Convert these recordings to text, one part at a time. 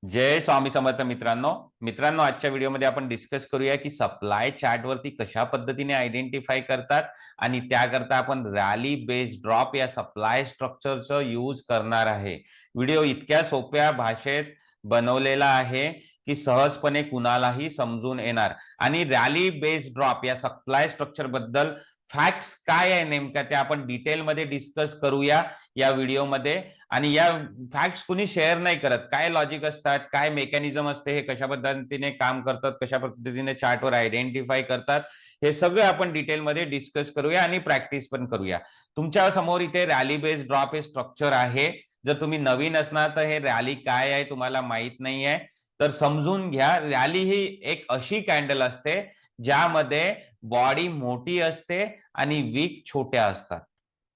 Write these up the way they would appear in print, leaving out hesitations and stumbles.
जय स्वामी समर्थ मित्रांनो मित्रांनो आजच्या व्हिडिओमध्ये आपण डिस्कस करूया की सप्लाय चार्ट वरती कशा पद्धतीने आयडेंटिफाय करतात आणि त्याकरता आपण रॅली बेस्ड ड्रॉप या सप्लाय स्ट्रक्चरचा यूज करणार आहे। व्हिडिओ इतक्या सोप्या भाषेत बनवलेला आहे की सहजपणे कुणालाही समजून येणार आणि रॅली बेस्ड ड्रॉप या सप्लाय स्ट्रक्चर बद्दल फॅक्ट्स काय आहे नेमका ते आपण डिटेलमध्ये डिस्कस करूया या व्हिडिओमध्ये। आणि या फॅक्ट्स कुणी शेअर नाही करत, काय लॉजिक असतात, काय मेकॅनिझम असते, हे कशा पद्धतीने काम करतात, कशा पद्धतीने चार्टवर आयडेंटिफाय करतात, हे सगळं आपण डिटेलमध्ये डिस्कस करूया आणि प्रॅक्टिस पण करूया। तुमच्या समोर इथे रॅली बेस्ड ड्रॉप हे स्ट्रक्चर आहे। जर तुम्ही नवीन असणार तर हे रॅली काय आहे तुम्हाला माहित नाही आहे तर समजून घ्या। रॅली ही एक अशी कॅन्डल असते ज्यामध्ये बॉडी मोठी असते आणि विक छोट्या असतात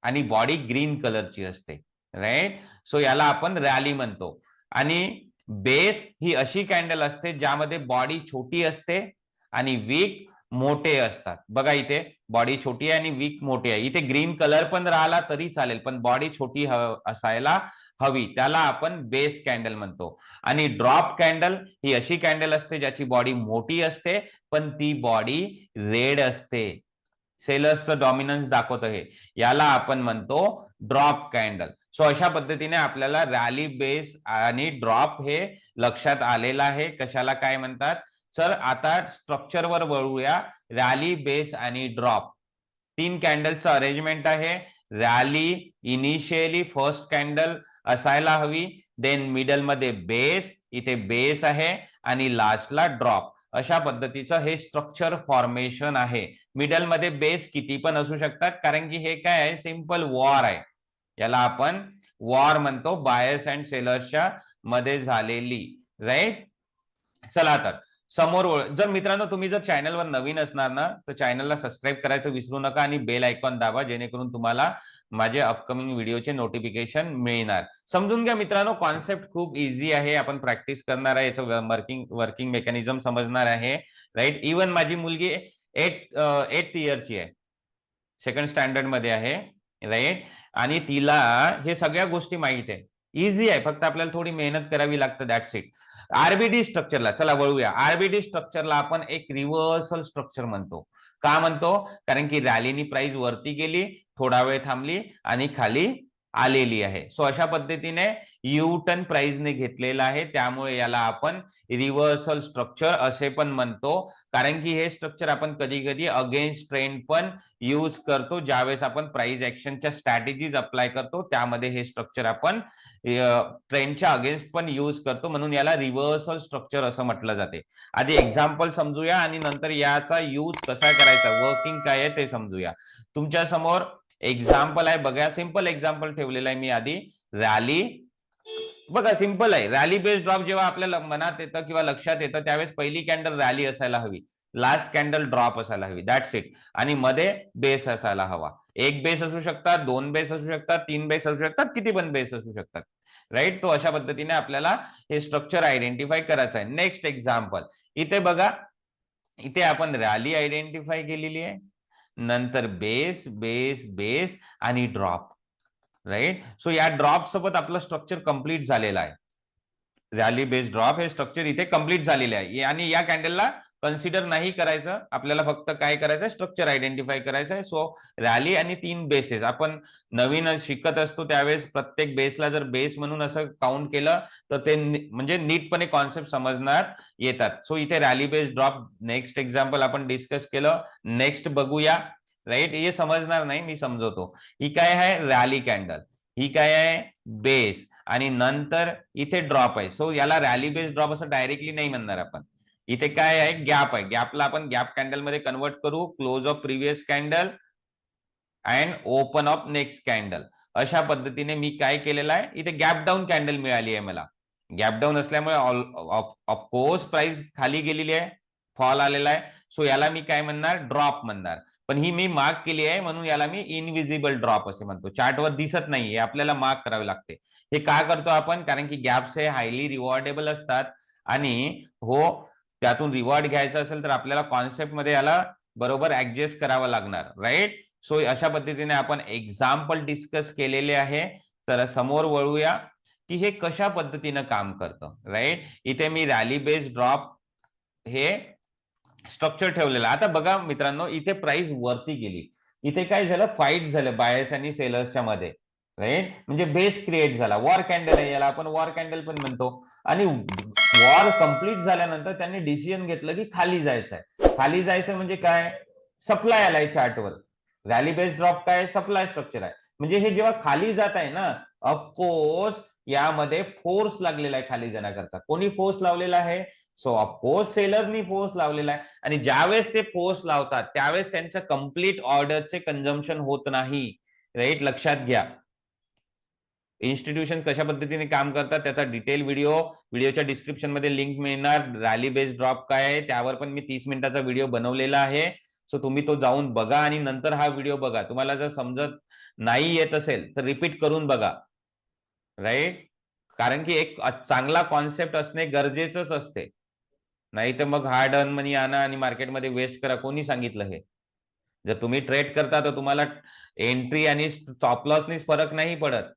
आणि बॉडी ग्रीन कलरची असते, राईट। सो याला आपण रॅली म्हणतो। आणि बेस ही अशी कॅन्डल असते ज्यामध्ये बॉडी छोटी असते आणि विक मोठे असतात। बघा इथे बॉडी छोटी आहे आणि विक मोठे आहे। इथे ग्रीन कलर पण राहिला तरी चालेल पण बॉडी छोटी असायला हवी, त्याला आपण बेस कॅन्डल म्हणतो। आणि ड्रॉप कॅन्डल ही अशी कॅन्डल असते ज्याची बॉडी मोठी असते पण ती बॉडी रेड असते। सेलर्सचं डॉमिनन्स दाखवतं हे, याला आपण म्हणतो ड्रॉप कॅन्डल। सो अशा पद्धतीने आपल्याला रॅली बेस आणि ड्रॉप हे लक्षात आलेलं आहे कशाला काय म्हणतात। सर आता स्ट्रक्चरवर वळूया। रॅली बेस आणि ड्रॉप तीन कॅन्डलचं अरेंजमेंट आहे। रॅली इनिशियली फर्स्ट कॅन्डल असायला हवी, देन मिडल मध्ये बेस, इथे बेस आहे आणि लास्टला ड्रॉप। अशा पद्धतीचं हे स्ट्रक्चर फॉर्मेशन आहे। मिडल मध्ये बेस किती पण असू शकतात कारण की हे काय आहे, सिंपल वॉर आहे। याला आपण वॉर म्हणतो बायर्स अँड सेलर्सच्या मध्ये झालेली, राईट। चला तर समोर जर मित्रांनो तुम्ही जर चॅनलवर नवीन असणार ना तर चॅनलला सबस्क्राईब करायचं विसरू नका आणि बेल आयकॉन दाबा जेणेकरून तुम्हाला माझे अपकमिंग व्हिडिओचे नोटिफिकेशन मिळणार। समजून घ्या मित्रांनो, कॉन्सेप्ट खूप इझी आहे, आपण प्रॅक्टिस करणार आहे, याचं वर्किंग मेकॅनिझम समजणार आहे, राईट। इवन माझी मुलगी 8 इयरची आहे, सेकंड स्टँडर्ड मध्ये आहे, राईट। आणि तिला हे सगळ्या गोष्टी माहित आहे, इझी आहे, फक्त आपल्याला थोडी मेहनत करावी लागते, दॅट्स इट। आरबीडी स्ट्रक्चरला चला वळूया। आरबीडी स्ट्रक्चरला आपण एक रिव्हर्सल स्ट्रक्चर म्हणतो। का म्हणतो? कारण की रॅलीनी प्राइस वरती गेली, थोडा वेळ थांबली आणि खाली आलेली आहे। सो अशा पद्धतीने यू टर्न प्राइसने घेतलेला आहे, त्यामुळे याला आपण रिव्हर्सल स्ट्रक्चर असे पण म्हणतो। कारण की हे स्ट्रक्चर आपण कधी कधी अगेन्स्ट ट्रेंड पण यूज करतो, ज्यावेळेस आपण प्राइस ऍक्शनच्या स्ट्रॅटेजीज अप्लाय करतो त्यामध्ये हे स्ट्रक्चर आपण ट्रेंडच्या अगेन्स्ट पण यूज करतो, म्हणून याला रिव्हर्सल स्ट्रक्चर असं म्हटलं जाते। आधी एक्झाम्पल समजूया आणि नंतर याचा यूज कसा करायचा, वर्किंग काय आहे ते समजूया। तुमच्या समोर एक्झाम्पल आहे, बघा सिंपल एक्झाम्पल ठेवलेलं आहे मी आधी। रॅली बघा सिंपल आहे, रॅली बेस्ड ड्रॉप जेव्हा आपल्याला मनात येतं किंवा लक्षात येतं त्यावेळेस पहिली कॅन्डल रॅली असायला हवी, लास्ट कॅन्डल ड्रॉप असायला हवी, दॅट्स इट। आणि मध्ये बेस असायला हवा, एक बेस असू शकतात, दोन बेस असू शकतात, तीन बेस असू शकतात, किती पण बेस असू शकतात, राईट। तो अशा पद्धतीने आपल्याला हे स्ट्रक्चर आयडेंटिफाय करायचं आहे। नेक्स्ट एक्झाम्पल इथे बघा, इथे आपण रॅली आयडेंटिफाय केलेली आहे, नंतर बेस बेस बेस आणि ड्रॉप, राईट। सो या ड्रॉप सोबत आपलं स्ट्रक्चर कंप्लीट झालेलं आहे। रॅली बेस्ड ड्रॉप हे स्ट्रक्चर इथे कंप्लीट झालेले आहे आणि या कॅन्डलला कन्सिडर नाही करायचं, आपल्याला फक्त काय करायचं, स्ट्रक्चर आयडेंटिफाय करायचं आहे। सो रॅली आणि तीन बेसेस, आपण नवीन शिकत असतो त्यावेळेस प्रत्येक बेसला जर बेस म्हणून असं काउंट केलं तर ते म्हणजे नीटपणे कॉन्सेप्ट समजणार येतात। सो इथे rally based drop next example आपण डिस्कस केलं, नेक्स्ट बघूया, राईट। हे समजणार नाही, मी समजवतो। ही काय आहे, रॅली कॅन्डल, ही काय आहे, बेस, आणि नंतर इथे ड्रॉप आहे। सो याला रॅली बेस्ड ड्रॉप असं डायरेक्टली नाही म्हणणार आपण। इथे काय आहे, गॅप आहे, गॅपला आपण गॅप कॅन्डल मध्ये कन्वर्ट करू, close of previous candle and open of next candle. अशा पद्धतीने मी काय केलेलं आहे, इथे गॅप डाऊन कॅन्डल मिळाली आहे मला, गॅप डाऊन असल्यामुळे ऑफकोर्स प्राइस खाली गेलेली आहे, फॉल आलेला आहे। सो याला मी काय म्हणणार, ड्रॉप म्हणणार, पण ही मी मार्क केली आहे म्हणून याला मी इनविजिबल ड्रॉप असे म्हणतो, चार्टवर दिसत नाही, हे आपल्याला मार्क करावे लागते। हे का करतो आपण, कारण की गॅप्स हे हायली रिवॉर्डेबल असतात आणि हो त्यातून रिवॉर्ड घ्यायचा असेल तर आपल्याला कॉन्सेप्ट मध्ये याला बरोबर ऍडजस्ट करावं लागणार, राईट। सो अशा पद्धतीने आपण एक्झाम्पल डिस्कस केलेले आहे। तर समोर वळूया। की हे कशा पद्धतीनं काम करतं, राईट. इथे मी रॅली बेस्ड ड्रॉप हे स्ट्रक्चर ठेवलेलं. आता बघा मित्रांनो, इथे प्राइस वरती गेली. इथे काय झालं, फाईट झालं बायर्स आणि सेलर्सच्या मध्ये, राईट. म्हणजे बेस क्रिएट झाला. वॉर कॅन्डल आहे, याला आपण वॉर कॅन्डल पण म्हणतो. आणि वॉर कंप्लीट झाल्यानंतर त्यांनी डिसिजन घेतलं की खाली जायचं आहे. खाली जायचं म्हणजे काय, सप्लाय आलाय चार्टवर. रॅली बेस्ड ड्रॉप काय, सप्लाय स्ट्रक्चर आहे. म्हणजे हे जेव्हा खाली जात आहे ना, ऑफकोर्स यामध्ये फोर्स लागलेला आहे खाली जाण्याकरता. कोणी फोर्स लावलेला आहे, सो ऑफकोर्स सेलरनी फोर्स लावलेला आहे. आणि ज्यावेळेस ते फोर्स लावतात त्यावेळेस त्यांचं कंप्लीट ऑर्डरचे कंझम्पशन होत नाही, राईट. लक्षात घ्या. इन्स्टिट्यूशन कशा पद्धतीने काम करतात त्याचा डिटेल व्हिडिओच्या डिस्क्रिप्शन मध्ये लिंक मिळणार. रॅली बेस्ड ड्रॉप काय आहे त्यावर पण मी 30 मिनिटाचा व्हिडिओ बनवलेला आहे. सो तुम्ही तो जाऊन बघा आणि नंतर हा व्हिडिओ बघा. तुम्हाला जर समजत नाही येत असेल तर रिपीट करून बघा, राईट. कारण की एक चांगला कॉन्सेप्ट असणे गरजेचंच असते. नाही तर मग हार्ड अर्न मनी आणा आणि मार्केटमध्ये वेस्ट करा. कोणी सांगितलं हे? जर तुम्ही ट्रेड करता तर तुम्हाला एंट्री आणि स्टॉप लॉसनीच फरक नाही पडत.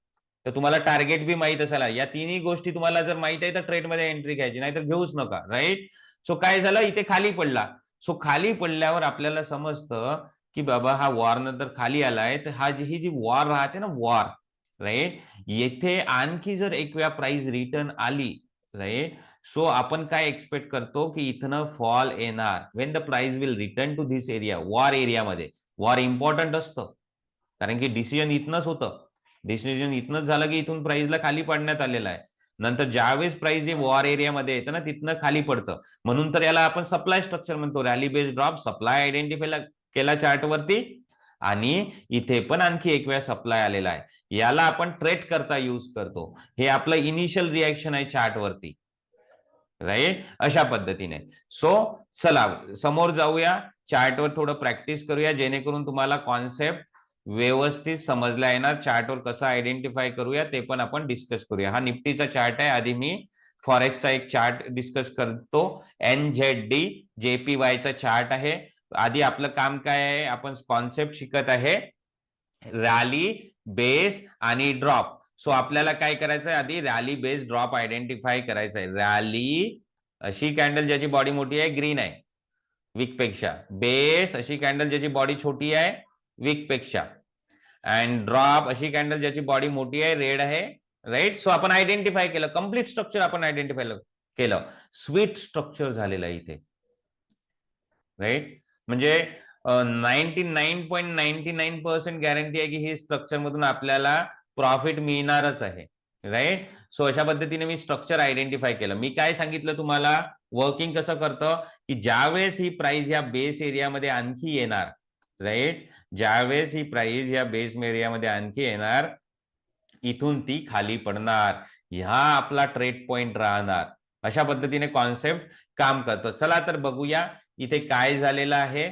तर तुम्हाला टार्गेट बी माहित असायला. या तिन्ही गोष्टी तुम्हाला जर माहित आहे तर ट्रेडमध्ये एंट्री घ्यायची, नाही तर घेऊच नका, राईट. सो काय झालं, इथे खाली पडला. सो खाली पडल्यावर आपल्याला समजतं की बाबा हा वॉर नंतर खाली आलाय, तर ही जी वॉर राहते ना, वॉर, राईट. येथे आणखी जर एक वेळा प्राइस रिटर्न आली, राईट, सो आपण काय एक्सपेक्ट करतो की इथनं फॉल येणार. When the price will return to this area, वॉर एरियामध्ये. वॉर इम्पॉर्टंट असतं कारण की डिसिजन इथनच होतं. डिसिजन इथनच झालं की इथून प्राइसला खाली पडण्यात आलेलं आहे. नंतर ज्यावेळेस प्राइस जे वॉर एरियामध्ये येतं ना तिथनं खाली पडतं. म्हणून तर याला आपण सप्लाय स्ट्रक्चर म्हणतो. Rally based drop, supply identify केला चार्टवरती आणि इथे पण आणखी एक वेळा सप्लाय आलेला आहे. याला आपण ट्रेड करता यूज करतो. हे आपलं इनिशियल रिएक्शन आहे चार्टवरती, राईट. अशा पद्धतीने. सो चला समोर जाऊया, चार्टवर थोडं प्रॅक्टिस करूया जेणेकरून तुम्हाला कॉन्सेप्ट व्यवस्थित समजला येणार. चार्टवर कसं आयडेंटिफाय करूया ते पण आपण डिस्कस करूया. हा निफ्टीचा चार्ट आहे. आधी मी फॉरेक्सचा एक चार्ट डिस्कस करतो. NZD JPY चा चार्ट आहे. आधी आपलं काम काय आहे, आपण कॉन्सेप्ट शिकत आहे रॅली बेस आणि ड्रॉप. सो आपल्याला काय करायचंय, आधी रॅली बेस ड्रॉप आयडेंटिफाय करायचंय. रॅली अशी कॅन्डल ज्याची बॉडी मोठी आहे, ग्रीन आहे विक पेक्षा. बेस अशी कॅन्डल ज्याची बॉडी छोटी आहे, विक पेक्षा. अँड ड्रॉप अशी कॅन्डल ज्याची बॉडी मोठी आहे, रेड आहे, राईट. सो आपण आयडेंटिफाय केलं, कम्प्लीट स्ट्रक्चर आपण आयडेंटिफाय केलं. स्वीट स्ट्रक्चर झालेलं आहे इथे, राईट. म्हणजे 99.99% गॅरंटी आहे की ही स्ट्रक्चर मधून आपल्याला प्रॉफिट मिळणारच आहे, राईट. सो अशा पद्धतीने मी स्ट्रक्चर आयडेंटिफाय केलं. मी काय सांगितलं तुम्हाला, वर्किंग कसं करतं, की ज्यावेळेस ही प्राइस या बेस एरियामध्ये आणखी येणार, राईट, ज्यावेळेस ही प्राइस या बेस एरियामध्ये आणखी येणार, इथून ती खाली पडणार. ह्या आपला ट्रेड पॉइंट राहणार. अशा पद्धतीने कॉन्सेप्ट काम करतो. चला तर बघूया इथे काय झालेलं आहे.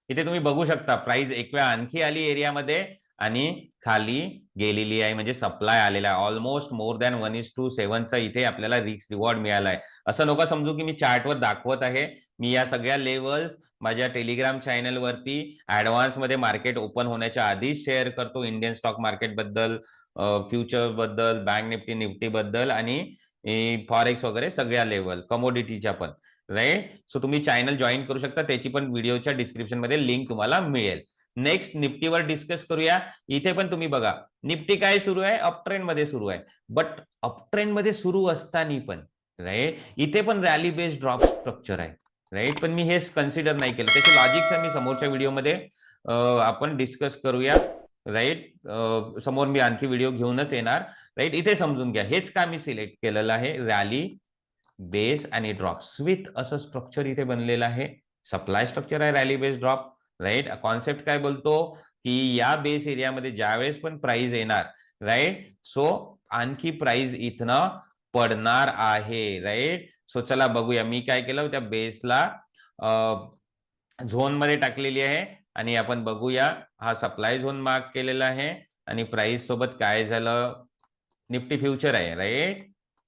इथे तुम्ही बघू शकता प्राइस एक वेळा आणखी आली एरियामध्ये आणि खाली गेलेली आहे. म्हणजे सप्लाय आलेला आहे. ऑलमोस्ट मोर दॅन 1:7चा इथे आपल्याला रिस्क रिवॉर्ड मिळाला आहे. असं नका समजू की मी चार्टवर दाखवत आहे. मी या सगळ्या लेवल्स माझ्या टेलिग्राम चॅनल वरती ऍडव्हान्स मध्ये मार्केट ओपन होण्याच्या आधीच शेअर करतो. इंडियन स्टॉक मार्केट बद्दल, फ्युचर बद्दल, बँक निफ्टी बद्दल आणि फॉरेक्स वगैरे सगळ्या लेवल, कमोडिटीच्या पण, राईट. सो तुम्ही चॅनल जॉईन करू शकता. त्याची पण व्हिडिओच्या डिस्क्रिप्शन मध्ये लिंक तुम्हाला मिळेल. नेक्स्ट निफ्टीवर डिस्कस करूया. इथे पण तुम्ही बघा निफ्टी काय सुरू आहे, अपट्रेंड मध्ये सुरू आहे. बट अपट्रेंड मध्ये सुरू असताना पण, राईट, इथे पण रॅली बेस्ड ड्रॉप स्ट्रक्चर आहे, राईट. पण मी हे कन्सिडर नाही केलं. त्याचे लॉजिक्स मी समोरच्या व्हिडिओमध्ये आपण डिस्कस करूया, राईट. समोर मी आणखी व्हिडिओ घेऊनच येणार, राईट. इथे समजून घ्या हेच का मी सिलेक्ट केलेलं आहे. रॅली बेस आणि ड्रॉप स्विथ असं स्ट्रक्चर इथे बनलेलं आहे. सप्लाय स्ट्रक्चर आहे rally base drop, right. Concept काय बोलतो की या बेस एरियामध्ये ज्यावेळेस पण प्राइस येणार, राईट, सो आणखी प्राइस इथनं पडणार आहे, राईट. सो चला बघूया. मी काय केलं, त्या बेसला झोन मध्ये टाकलेली आहे आणि आपण बघूया. हा सप्लाय झोन मार्क केलेला आहे आणि प्राइस सोबत काय झालं, निफ्टी फ्युचर आहे, राईट.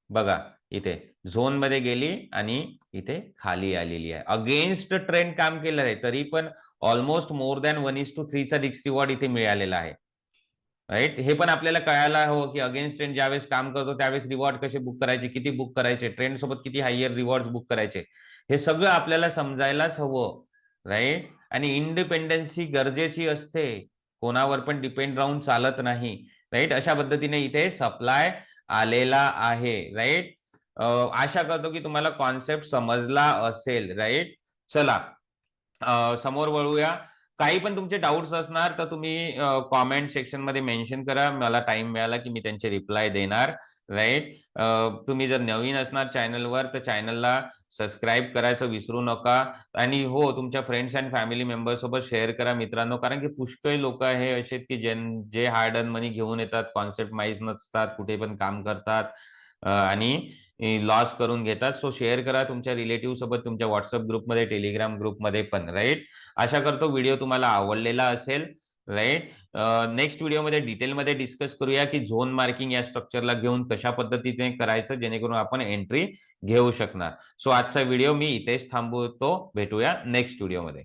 बघा इथे झोन मध्ये गेली आणि इथे खाली आलेली आहे. अगेन्स्ट ट्रेंड काम केलं आहे तरी पण ऑलमोस्ट मोर दॅन 1:3चा रिस्क रिवॉर्ड इथे मिळालेला आहे, राईट. हे पण आपल्याला कळायला हवं की अगेन्स्ट ट्रेंड ज्यावेळेस काम करतो त्यावेळेस रिवॉर्ड कसे बुक करायचे, किती बुक करायचे, ट्रेंड सोबत किती हायर रिवॉर्ड बुक करायचे, हे सगळं आपल्याला समजायलाच हवं. राईट. आणि इंडिपेंडन्सी गरजेची असते, कोणावर पण डिपेंड राहून चालत नाही. राईट. अशा पद्धतीने इथे सप्लाय आलेला आहे. राईट. आशा करतो की तुम्हाला कॉन्सेप्ट समजला असेल. राईट. चला समोर वळूया. काही पण तुमचे डाउट्स असणार तर तुम्ही कॉमेंट सेक्शन मध्ये मेन्शन करा. मला टाइम मिळाला की मी त्यांचे रिप्लाय देणार. राईट. तुम्ही जर नवीन असणार चॅनलवर तर चॅनलला सबस्क्राईब करायचं विसरू नका. आणि हो, तुमच्या फ्रेंड्स अँड फॅमिली मेंबर सोबत शेअर करा मित्रांनो, कारण की पुष्कळ लोक हे असे की जे हार्ड अर्न मनी घेऊन येतात, कॉन्सेप्ट माहीत नसतात, कुठे पण काम करतात आणि लॉस करून घेतात. सो शेअर करा तुमच्या रिलेटिव्ह सोबत, तुमच्या व्हॉट्सअप ग्रुपमध्ये, टेलिग्राम ग्रुपमध्ये पण. राईट. आशा करतो व्हिडिओ तुम्हाला आवडलेला असेल. राईट. नेक्स्ट व्हिडिओमध्ये डिटेलमध्ये डिस्कस करूया की झोन मार्किंग या स्ट्रक्चरला घेऊन कशा पद्धतीने करायचं जेणेकरून आपण एंट्री घेऊ शकणार. सो आजचा व्हिडिओ मी इथेच थांबवतो. भेटूया नेक्स्ट व्हिडिओमध्ये.